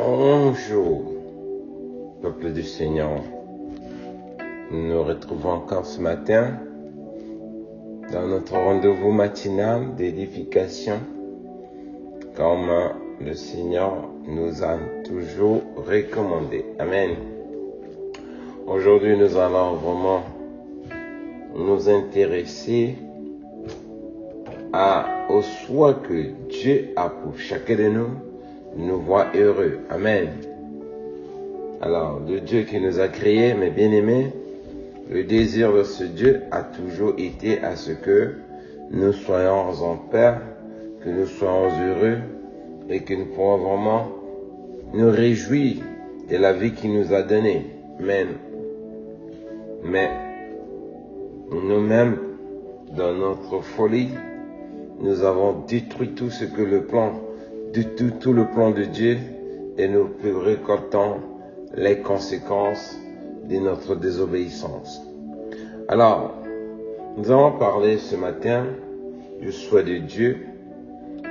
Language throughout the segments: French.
Bonjour, peuple du Seigneur. Nous nous retrouvons encore ce matin dans notre rendez-vous matinal d'édification, comme le Seigneur nous a toujours recommandé. Amen. Aujourd'hui, nous allons vraiment nous intéresser au choix que Dieu a pour chacun de nous voit heureux. Amen. Alors, le Dieu qui nous a créés, mes bien-aimés, le désir de ce Dieu a toujours été à ce que nous soyons en paix, que nous soyons heureux et que nous pourrons vraiment nous réjouir de la vie qu'il nous a donnée. Amen. Mais nous-mêmes, dans notre folie, nous avons détruit tout ce que tout le plan de Dieu, et nous récoltons les conséquences de notre désobéissance. Alors, nous allons parler ce matin du souhait de Dieu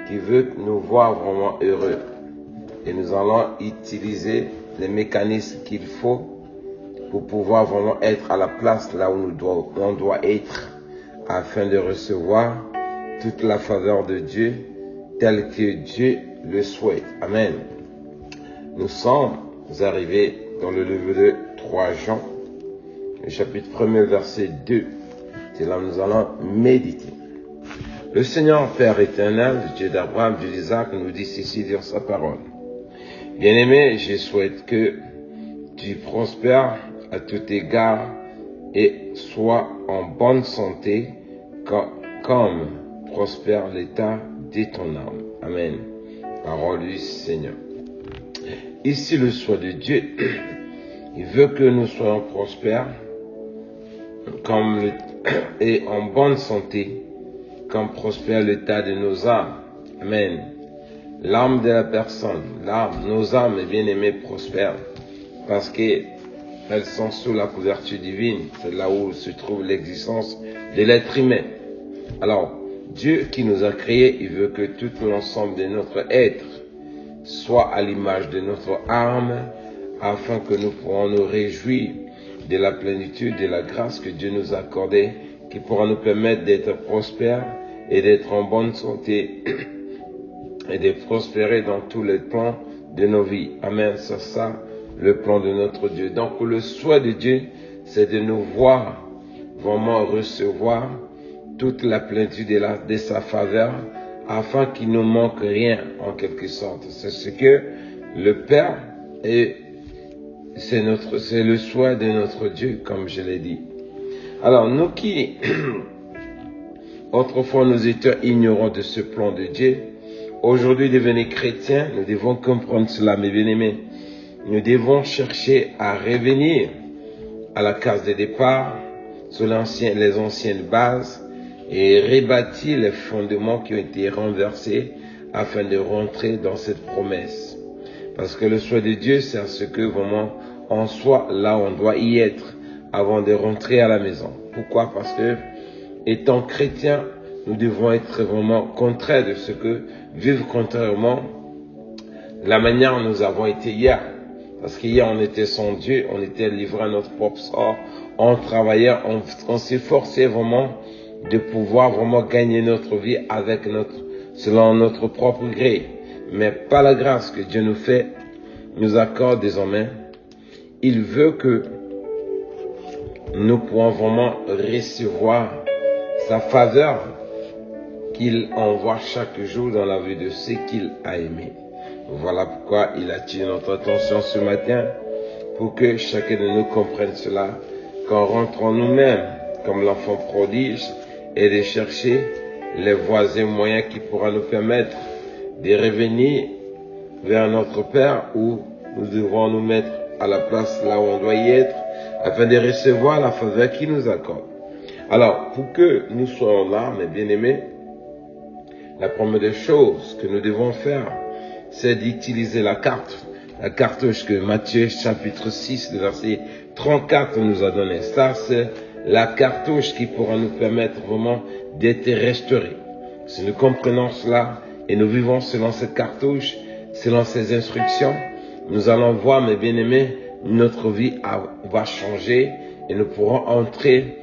qui veut nous voir vraiment heureux. Et nous allons utiliser les mécanismes qu'il faut pour pouvoir vraiment être à la place là où on doit être, afin de recevoir toute la faveur de Dieu telle que Dieu le souhaite. Amen. Nous sommes arrivés dans le livre de 3 Jean, le chapitre 1er, verset 2. C'est là que nous allons méditer. Le Seigneur Père éternel, Dieu d'Abraham, Dieu d'Isaac, nous dit ceci dans sa parole. Bien-aimé, je souhaite que tu prospères à tout égard et sois en bonne santé comme prospère l'état de ton âme. Amen. Parole du Seigneur. Ici, le souhait de Dieu, il veut que nous soyons prospères et en bonne santé, comme prospère l'état de nos âmes. Amen. L'âme de la personne, nos âmes, bien-aimées, prospèrent parce qu'elles sont sous la couverture divine. C'est là où se trouve l'existence de l'être humain. Alors, Dieu qui nous a créés, il veut que tout l'ensemble de notre être soit à l'image de notre âme, afin que nous pourrons nous réjouir de la plénitude de la grâce que Dieu nous a accordée, qui pourra nous permettre d'être prospères et d'être en bonne santé et de prospérer dans tous les plans de nos vies. Amen. C'est ça le plan de notre Dieu. Donc le souhait de Dieu, c'est de nous voir vraiment recevoir toute la plénitude de sa faveur, afin qu'il ne manque rien en quelque sorte. C'est ce que le Père c'est le souhait de notre Dieu, comme je l'ai dit. Alors nous qui autrefois nous étions ignorants de ce plan de Dieu, aujourd'hui devenus chrétiens, nous devons comprendre cela, mes bien-aimés. Nous devons chercher à revenir à la case de départ, sur les anciennes bases, et rebâtir les fondements qui ont été renversés afin de rentrer dans cette promesse. Parce que le souhait de Dieu, c'est à ce que vraiment on soit là où on doit y être avant de rentrer à la maison. Pourquoi? Parce que, étant chrétiens, nous devons être vraiment contraires de ce que vivre contrairement la manière dont nous avons été hier. Parce qu'hier, on était sans Dieu, on était livré à notre propre sort, on travaillait, on s'efforçait vraiment de pouvoir vraiment gagner notre vie selon notre propre gré. Mais par la grâce que Dieu nous accorde désormais, il veut que nous puissions vraiment recevoir sa faveur qu'il envoie chaque jour dans la vie de ceux qu'il a aimés. Voilà pourquoi il attire notre attention ce matin, pour que chacun de nous comprenne cela, qu'en rentrant nous-mêmes comme l'enfant prodige, et de chercher les voies et moyens qui pourront nous permettre de revenir vers notre Père, où nous devons nous mettre à la place là où on doit y être, afin de recevoir la faveur qu'il nous accorde. Alors, pour que nous soyons là, mes bien-aimés, la première des choses que nous devons faire, c'est d'utiliser la cartouche que Matthieu chapitre 6, verset 34 nous a donnée. Ça, c'est la cartouche qui pourra nous permettre vraiment d'être restaurés. Si nous comprenons cela et nous vivons selon cette cartouche, selon ces instructions, nous allons voir, mes bien-aimés, notre vie va changer et nous pourrons entrer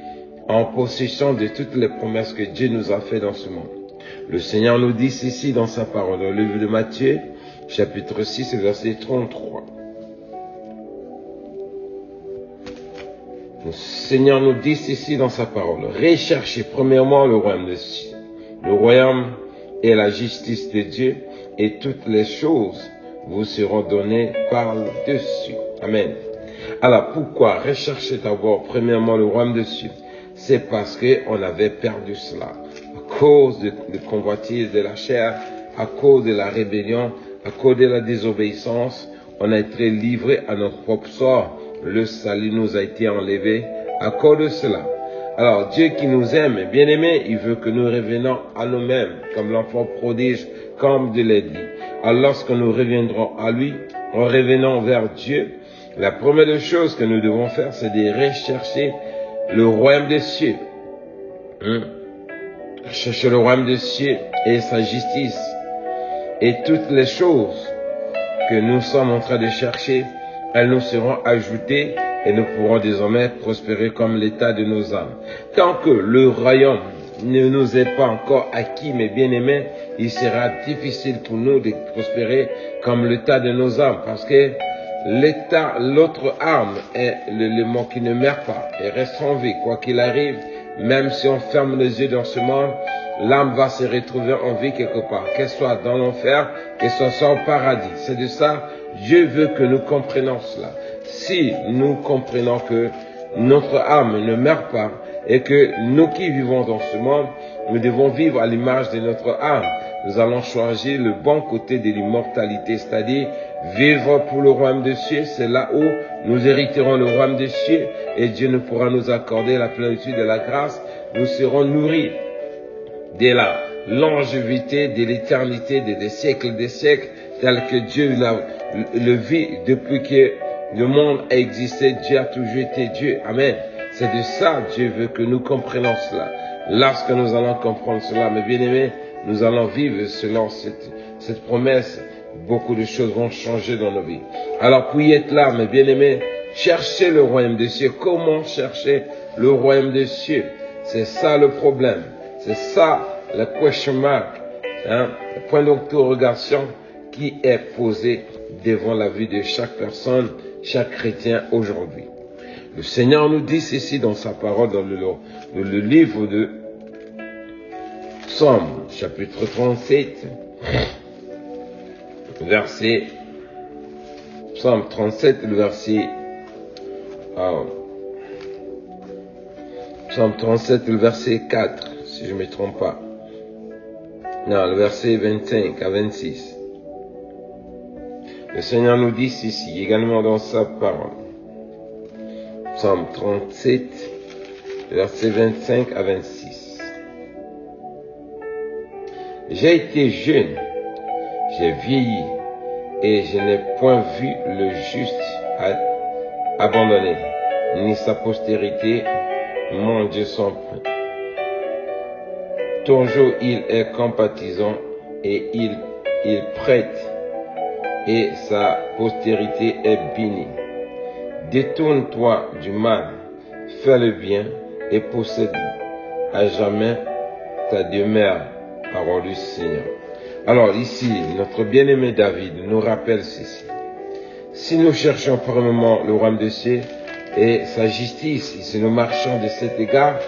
en possession de toutes les promesses que Dieu nous a faites dans ce monde. Le Seigneur nous dit ici dans sa parole, dans le livre de Matthieu, chapitre 6, verset 33. Le Seigneur nous dit ici dans sa parole, recherchez premièrement le royaume de Dieu. Le royaume est la justice de Dieu et toutes les choses vous seront données par-dessus. Amen. Alors pourquoi rechercher d'abord premièrement le royaume de Dieu? C'est parce qu'on avait perdu cela. À cause de convoitise de la chair, à cause de la rébellion, à cause de la désobéissance, on a été livré à notre propre sort. Le salut nous a été enlevé à cause de cela. Alors Dieu qui nous aime, bien aimé, il veut que nous revenions à nous-mêmes, comme l'enfant prodige, comme de l'a dit. Alors lorsque nous reviendrons à lui, en revenant vers Dieu, la première des choses que nous devons faire, c'est de rechercher le royaume des cieux. Chercher le royaume des cieux et sa justice. Et toutes les choses que nous sommes en train de chercher, elles nous seront ajoutées et nous pourrons désormais prospérer comme l'état de nos âmes. Tant que le royaume ne nous est pas encore acquis, mes bien-aimés, il sera difficile pour nous de prospérer comme l'état de nos âmes, parce que l'état, l'autre âme est l'élément qui ne meurt pas et reste en vie, quoi qu'il arrive. Même si on ferme les yeux dans ce monde, l'âme va se retrouver en vie quelque part, qu'elle soit dans l'enfer, qu'elle soit au paradis. C'est de ça, Dieu veut que nous comprenions cela. Si nous comprenons que notre âme ne meurt pas et que nous qui vivons dans ce monde, nous devons vivre à l'image de notre âme, nous allons choisir le bon côté de l'immortalité, c'est-à-dire vivre pour le royaume des cieux. C'est là où nous hériterons le royaume des cieux et Dieu ne pourra nous accorder la plénitude de la grâce. Nous serons nourris de la longévité, de l'éternité, des siècles, tel que Dieu le vit depuis que le monde a existé. Dieu a toujours été Dieu. Amen. C'est de ça Dieu veut que nous comprenions cela. Lorsque nous allons comprendre cela, mes bien-aimés, nous allons vivre selon cette promesse. Beaucoup de choses vont changer dans nos vies. Alors pour y être là, mes bien-aimés, cherchez le royaume des cieux. Comment chercher le royaume des cieux? C'est ça le problème. C'est ça le question mark, le point d'interrogation qui est posé devant la vie de chaque personne, chaque chrétien aujourd'hui. Le Seigneur nous dit ceci dans sa parole, dans le livre de Psaume, chapitre 37, Psaume 37, le verset, Psaume 37, le verset 4, si je ne me trompe pas. Non, le verset 25 à 26. Le Seigneur nous dit ceci, également dans sa parole. Psaume 37, verset 25 à 26. J'ai été jeune, j'ai vieilli, et je n'ai point vu le juste abandonné, ni sa postérité, mon Dieu son point. Toujours il est compatissant, et il prête, et sa postérité est bénie. Détourne-toi du mal, fais le bien, et possède à jamais ta demeure, parole du Seigneur. Alors ici, notre bien-aimé David nous rappelle ceci. Si nous cherchons premièrement le royaume des cieux et sa justice, et si nous marchons de cet égard,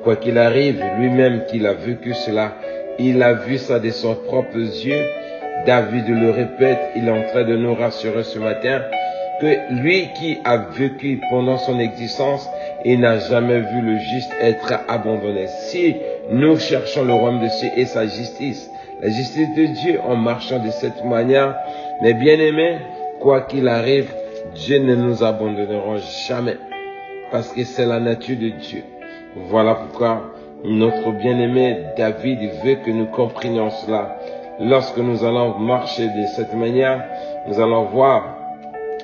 quoi qu'il arrive, lui-même qu'il a vécu cela, il a vu ça de ses propres yeux. David le répète, il est en train de nous rassurer ce matin que lui qui a vécu pendant son existence, il n'a jamais vu le juste être abandonné. Si nous cherchons le royaume de Dieu et sa justice, la justice de Dieu en marchant de cette manière, mes bien-aimés, quoi qu'il arrive, Dieu ne nous abandonnera jamais, parce que c'est la nature de Dieu. Voilà pourquoi notre bien-aimé David veut que nous comprenions cela. Lorsque nous allons marcher de cette manière, nous allons voir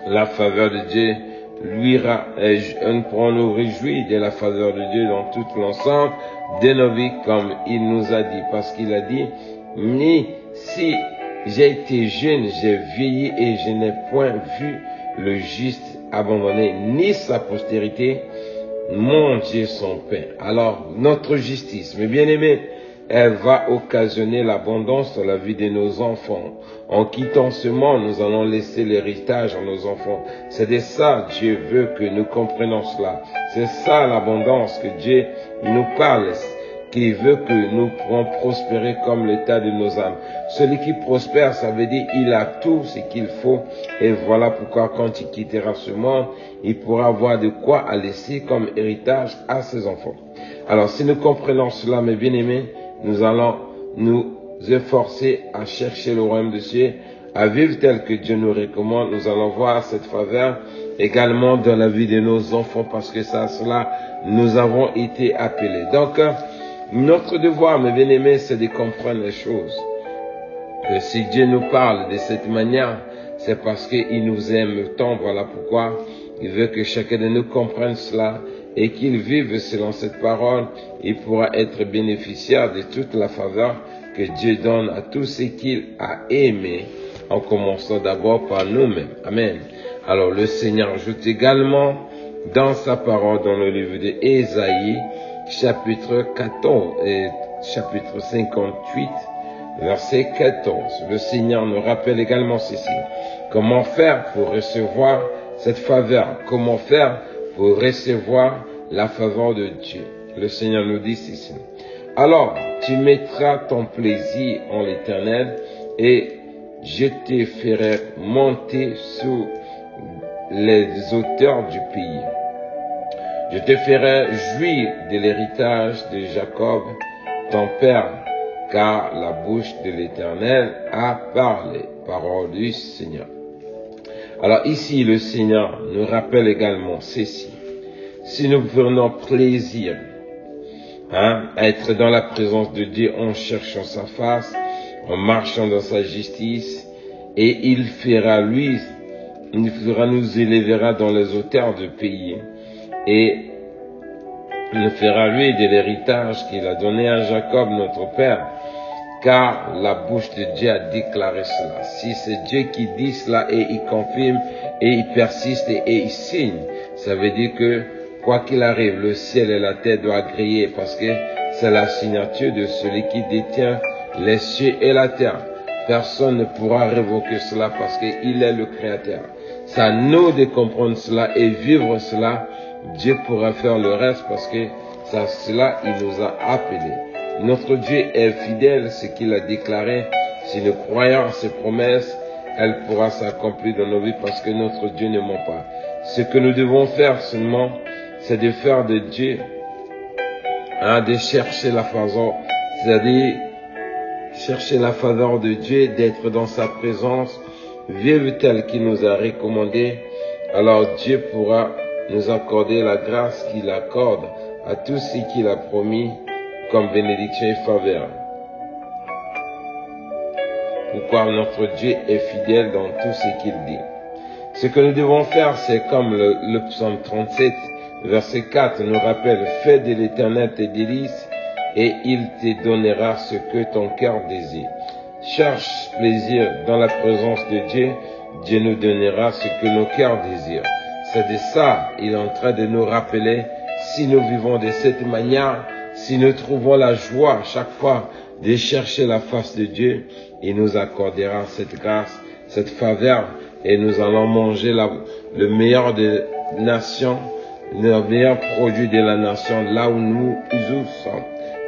la faveur de Dieu. Nous pourrons nous réjouir de la faveur de Dieu dans tout l'ensemble de nos vies, comme il nous a dit. Parce qu'il a dit, ni si j'ai été jeune, j'ai vieilli et je n'ai point vu le juste abandonné, ni sa postérité manger son pain. Alors, notre justice, mes bien-aimés, elle va occasionner l'abondance dans la vie de nos enfants. En quittant ce monde, nous allons laisser l'héritage à nos enfants. C'est de ça Dieu veut que nous comprenions cela. C'est ça l'abondance que Dieu nous parle, qui veut que nous pourrons prospérer comme l'état de nos âmes. Celui qui prospère, ça veut dire il a tout ce qu'il faut. Et voilà pourquoi quand il quittera ce monde, il pourra avoir de quoi à laisser comme héritage à ses enfants. Alors si nous comprenons cela, mes bien-aimés, nous allons nous efforcer à chercher le royaume de Dieu, à vivre tel que Dieu nous recommande. Nous allons voir cette faveur également dans la vie de nos enfants parce que ça, cela, nous avons été appelés. Donc, notre devoir, mes bien-aimés, c'est de comprendre les choses. Que si Dieu nous parle de cette manière, c'est parce qu'il nous aime tant. Voilà pourquoi il veut que chacun de nous comprenne cela et qu'il vive selon cette parole. Il pourra être bénéficiaire de toute la faveur que Dieu donne à tout ce qu'il a aimé, en commençant d'abord par nous-mêmes. Amen. Alors le Seigneur ajoute également dans sa parole, dans le livre d'Ésaïe, chapitre 14 et chapitre 58, verset 14. Le Seigneur nous rappelle également ceci. Comment faire pour recevoir cette faveur? Comment faire pour recevoir la faveur de Dieu? Le Seigneur nous dit ceci. Alors, tu mettras ton plaisir en l'Éternel et je te ferai monter sous les hauteurs du pays. Je te ferai jouir de l'héritage de Jacob, ton père, car la bouche de l'Éternel a parlé. Parole du Seigneur. Alors ici, le Seigneur nous rappelle également ceci. Si nous prenons plaisir à être dans la présence de Dieu en cherchant sa face, en marchant dans sa justice, et il nous élèvera dans les hauteurs du pays, et il fera lui de l'héritage qu'il a donné à Jacob, notre père, car la bouche de Dieu a déclaré cela. Si c'est Dieu qui dit cela et il confirme et il persiste et il signe, ça veut dire que quoi qu'il arrive, le ciel et la terre doivent griller parce que c'est la signature de celui qui détient les cieux et la terre. Personne ne pourra révoquer cela parce qu'il est le Créateur. C'est à nous de comprendre cela et vivre cela. Dieu pourra faire le reste parce que c'est à cela il nous a appelés. Notre Dieu est fidèle, ce qu'il a déclaré. Si nous croyons à ses promesses, elle pourra s'accomplir dans nos vies parce que notre Dieu ne ment pas. Ce que nous devons faire seulement, c'est de faire de Dieu, de chercher la faveur, c'est-à-dire chercher la faveur de Dieu, d'être dans sa présence, vivre tel qu'il nous a recommandé. Alors Dieu pourra nous accorder la grâce qu'il accorde à tous ceux qu'il a promis comme bénédiction et faveur. Pourquoi notre Dieu est fidèle dans tout ce qu'il dit. Ce que nous devons faire, c'est comme le psaume 37, verset 4 nous rappelle, fais de l'Éternel tes délices et il te donnera ce que ton cœur désire. Cherche plaisir dans la présence de Dieu, Dieu nous donnera ce que nos cœurs désirent. C'est de ça, il est en train de nous rappeler, si nous vivons de cette manière, si nous trouvons la joie chaque fois de chercher la face de Dieu, il nous accordera cette grâce, cette faveur, et nous allons manger le meilleur des nations, le meilleur produit de la nation, là où nous sommes.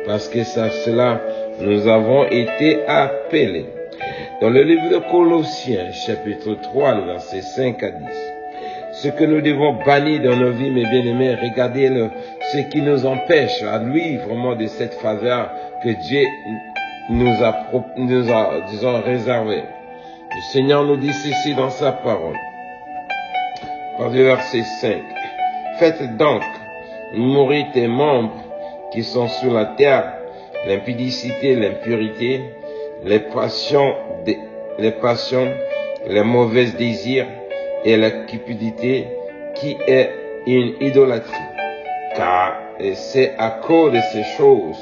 Parce que c'est cela, nous avons été appelés. Dans le livre de Colossiens, chapitre 3, le verset 5 à 10. Ce que nous devons bannir dans nos vies, mes bien-aimés, regardez ce qui nous empêche à lui vraiment de cette faveur que Dieu nous a disons, réservé. Le Seigneur nous dit ceci dans sa parole. Par le verset 5. Faites donc mourir tes membres qui sont sur la terre, l'impudicité, l'impurité, les passions, les mauvais désirs et la cupidité qui est une idolâtrie. Car c'est à cause de ces choses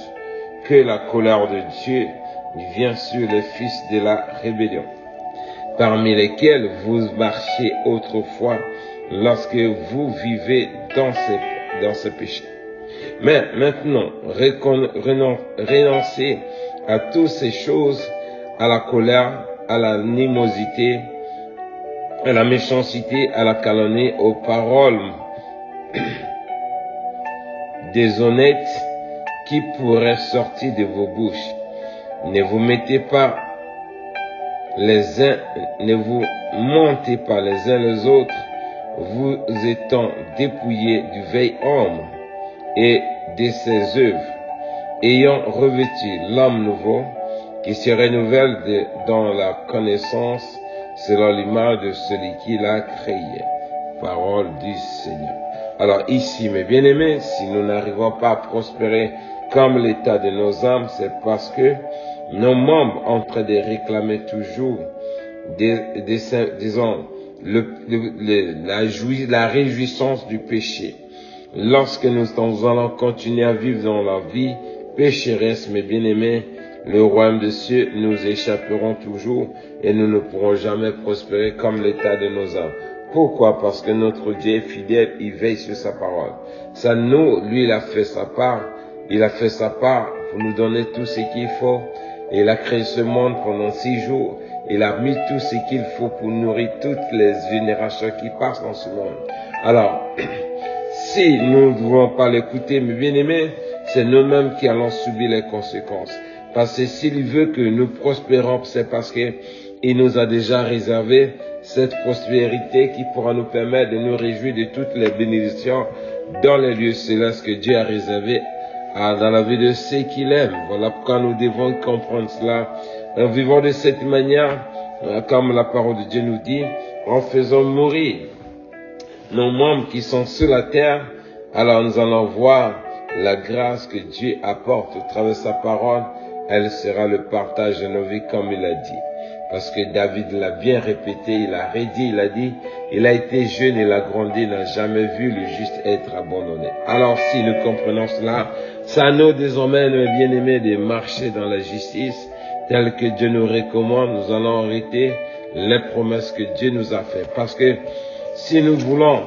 que la colère de Dieu vient sur les fils de la rébellion, parmi lesquels vous marchiez autrefois lorsque vous vivez dans ce péché. Mais maintenant, renoncez à toutes ces choses, à la colère, à l'animosité, à la méchanceté, à la calomnie, aux paroles déshonnêtes qui pourraient sortir de vos bouches. Ne vous mentez pas les uns les autres, vous étant dépouillés du vieil homme et de ses œuvres, ayant revêtu l'homme nouveau qui se renouvelle dans la connaissance selon l'image de celui qui l'a créé. Parole du Seigneur. Alors ici, mes bien-aimés, si nous n'arrivons pas à prospérer comme l'état de nos âmes, c'est parce que nos membres ont en train de réclamer toujours disons, la réjouissance du péché. Lorsque nous allons continuer à vivre dans la vie pécheresse, mes bien-aimés, le royaume des cieux nous échapperons toujours et nous ne pourrons jamais prospérer comme l'état de nos âmes. Pourquoi? Parce que notre Dieu est fidèle, il veille sur sa parole. Ça, lui, il a fait sa part. Il a fait sa part pour nous donner tout ce qu'il faut. Il a créé ce monde pendant 6 jours. Il a mis tout ce qu'il faut pour nourrir toutes les générations qui passent dans ce monde. Alors, si nous ne voulons pas l'écouter, mes bien-aimés, c'est nous-mêmes qui allons subir les conséquences. Parce que s'il veut que nous prospérons, c'est parce que il nous a déjà réservé cette prospérité qui pourra nous permettre de nous réjouir de toutes les bénédictions dans les lieux célestes que Dieu a réservés dans la vie de ceux qu'il aime. Voilà pourquoi nous devons comprendre cela. En vivant de cette manière, comme la parole de Dieu nous dit, en faisant mourir nos membres qui sont sur la terre, alors nous allons voir la grâce que Dieu apporte au travers de sa parole. Elle sera le partage de nos vies comme il a dit. Parce que David l'a bien répété, il a redit, il a dit, il a été jeune, il a grandi, il n'a jamais vu le juste être abandonné. Alors si nous comprenons cela, c'est à nous désormais, nos bien-aimés, de marcher dans la justice, telle que Dieu nous recommande. Nous allons arrêter les promesses que Dieu nous a faites. Parce que si nous voulons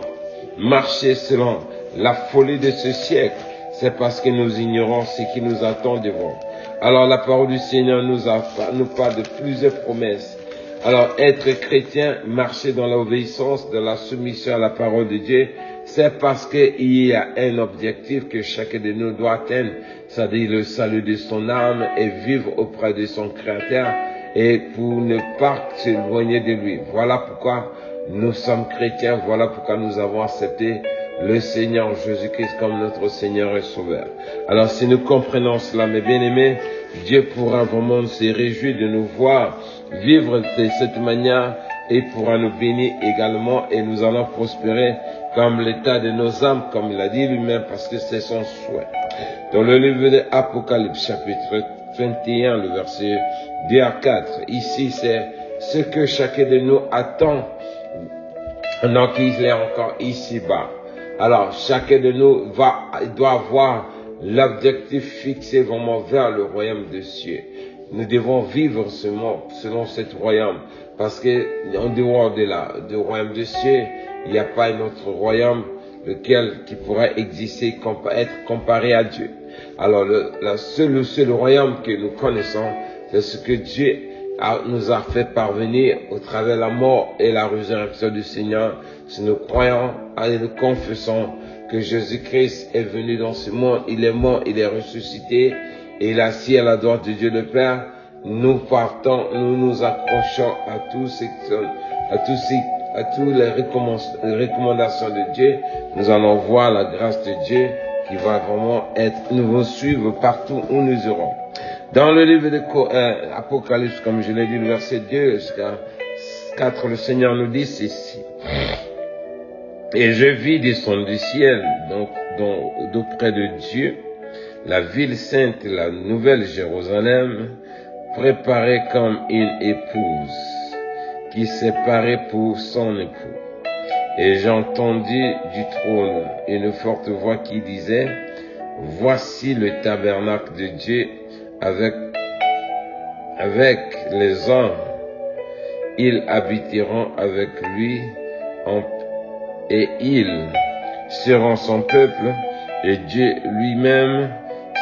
marcher selon la folie de ce siècle, c'est parce que nous ignorons ce qui nous attend devant. Alors la parole du Seigneur nous parle de plusieurs promesses. Alors être chrétien, marcher dans l'obéissance, dans la soumission à la parole de Dieu, c'est parce qu'il y a un objectif que chacun de nous doit atteindre, c'est-à-dire le salut de son âme et vivre auprès de son Créateur et pour ne pas s'éloigner de lui. Voilà pourquoi nous sommes chrétiens, voilà pourquoi nous avons accepté le Seigneur Jésus-Christ comme notre Seigneur et Sauveur. Alors si nous comprenons cela, mes bien-aimés, Dieu pourra vraiment se réjouir de nous voir vivre de cette manière et pourra nous bénir également et nous allons prospérer comme l'état de nos âmes, comme il a dit lui-même, parce que c'est son souhait. Dans le livre de Apocalypse, chapitre 21, le verset 2 à 4, ici c'est ce que chacun de nous attend pendant qu'il est encore ici-bas. Alors, chacun de nous doit avoir l'objectif fixé vraiment vers le royaume des cieux. Nous devons vivre ce monde selon ce royaume, parce que en dehors du royaume des cieux, il n'y a pas un autre royaume qui pourrait exister, être comparé à Dieu. Alors, le seul royaume que nous connaissons, c'est ce que Dieu nous a fait parvenir au travers de la mort et la résurrection du Seigneur. Si nous croyons et nous confessons que Jésus-Christ est venu dans ce monde, il est mort, il est ressuscité, et il est assis à la droite de Dieu le Père, nous partons, nous nous accrochons à toutes les recommandations de Dieu. Nous allons voir la grâce de Dieu qui va vraiment nous suivre partout où nous irons. Dans le livre de Apocalypse, comme je l'ai dit, le verset 2 jusqu'à 4, le Seigneur nous dit ceci. Et je vis descendre du ciel, d'auprès de Dieu, la ville sainte, la nouvelle Jérusalem, préparée comme une épouse, qui s'est parée pour son époux. Et j'entendis du trône une forte voix qui disait, voici le tabernacle de Dieu avec avec les hommes. Ils habiteront avec lui et ils seront son peuple et Dieu lui-même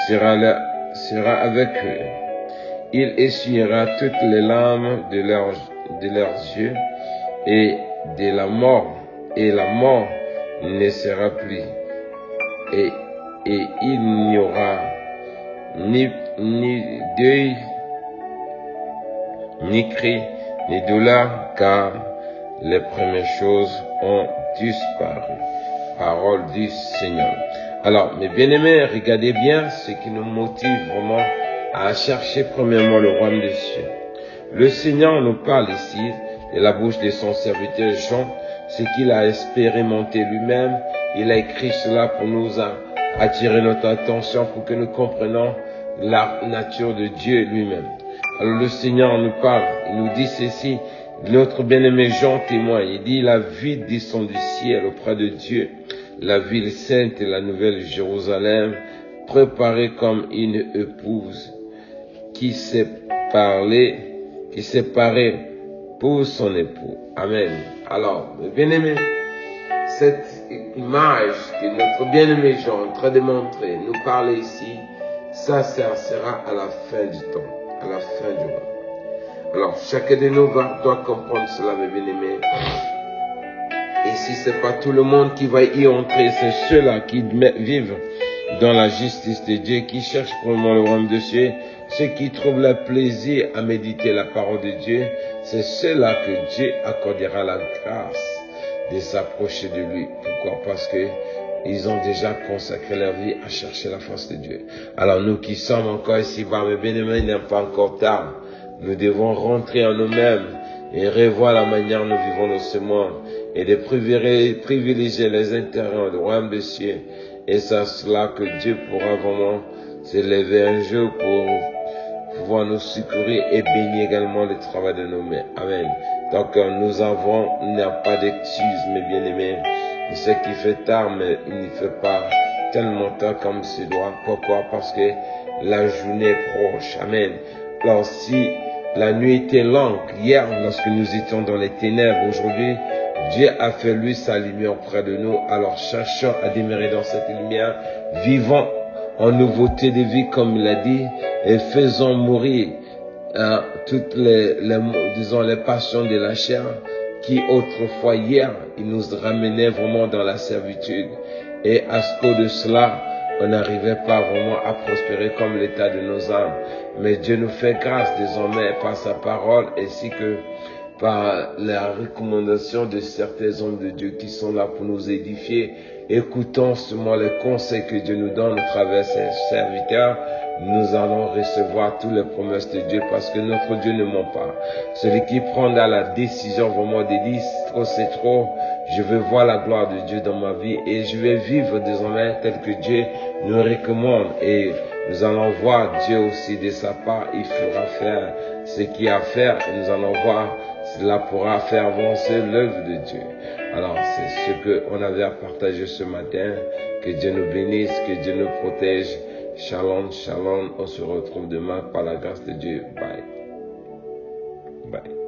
sera avec eux. Il essuiera toutes les larmes de leurs yeux et la mort ne sera plus. Et il n'y aura ni deuil, ni cri, ni douleur, car les premières choses ont disparu. Parole du Seigneur. Alors, mes bien-aimés, regardez bien ce qui nous motive vraiment à chercher premièrement le royaume des cieux. Le Seigneur nous parle ici de la bouche de son serviteur Jean, ce qu'il a expérimenté lui-même. Il a écrit cela pour nous attirer notre attention, pour que nous comprenions la nature de Dieu lui-même. Alors le Seigneur nous parle, il nous dit ceci, notre bien-aimé Jean témoigne, il dit: la vie descend du ciel auprès de Dieu, la ville sainte et la nouvelle Jérusalem, préparée comme une épouse qui s'est parée pour son époux. Amen. Alors, bien-aimés, cette image que notre bien-aimé Jean est en train de montrer, nous parle ici, ça sera à la fin du temps, à la fin du monde. Alors, chacun de nous doit comprendre cela, mes bien-aimés. Et si ce n'est pas tout le monde qui va y entrer, c'est ceux-là qui vivent dans la justice de Dieu, qui cherchent vraiment le royaume de Dieu, ceux qui trouvent le plaisir à méditer la parole de Dieu, c'est ceux-là que Dieu accordera la grâce de s'approcher de lui. Pourquoi? Parce que ils ont déjà consacré leur vie à chercher la face de Dieu. Alors nous qui sommes encore ici-bas, mes bien-aimés, il n'est pas encore tard. Nous devons rentrer en nous-mêmes et revoir la manière dont nous vivons dans ce monde et de privilégier les intérêts du royaume des cieux. Et c'est cela que Dieu pourra vraiment s'élever un jour pour pouvoir nous secourir et bénir également le travail de nos mains. Amen. Donc il n'y a pas d'excuse, mes bien-aimés. Ce qui fait tard, mais il ne fait pas tellement tard comme ce doit. Pourquoi? Parce que la journée est proche. Amen. Alors si la nuit était longue, hier, lorsque nous étions dans les ténèbres, aujourd'hui, Dieu a fait lui sa lumière auprès de nous. Alors cherchons à demeurer dans cette lumière, vivons en nouveauté de vie comme il a dit, et faisons mourir toutes les passions de la chair qui autrefois hier, il nous ramenait vraiment dans la servitude. Et à cause de cela, on n'arrivait pas vraiment à prospérer comme l'état de nos âmes. Mais Dieu nous fait grâce désormais par sa parole ainsi que par la recommandation de certains hommes de Dieu qui sont là pour nous édifier. Écoutons seulement les conseils que Dieu nous donne à travers ses serviteurs. Nous allons recevoir toutes les promesses de Dieu parce que notre Dieu ne ment pas. Celui qui prendra la décision vraiment de dire trop c'est trop, je veux voir la gloire de Dieu dans ma vie et je vais vivre désormais tel que Dieu nous recommande et nous allons voir Dieu aussi de sa part, il fera faire ce qu'il y a à faire et nous allons voir cela pourra faire avancer l'œuvre de Dieu. Alors c'est ce qu'on avait à partager ce matin. Que Dieu nous bénisse, que Dieu nous protège. Shalom, shalom. On se retrouve demain par la grâce de Dieu. Bye. Bye.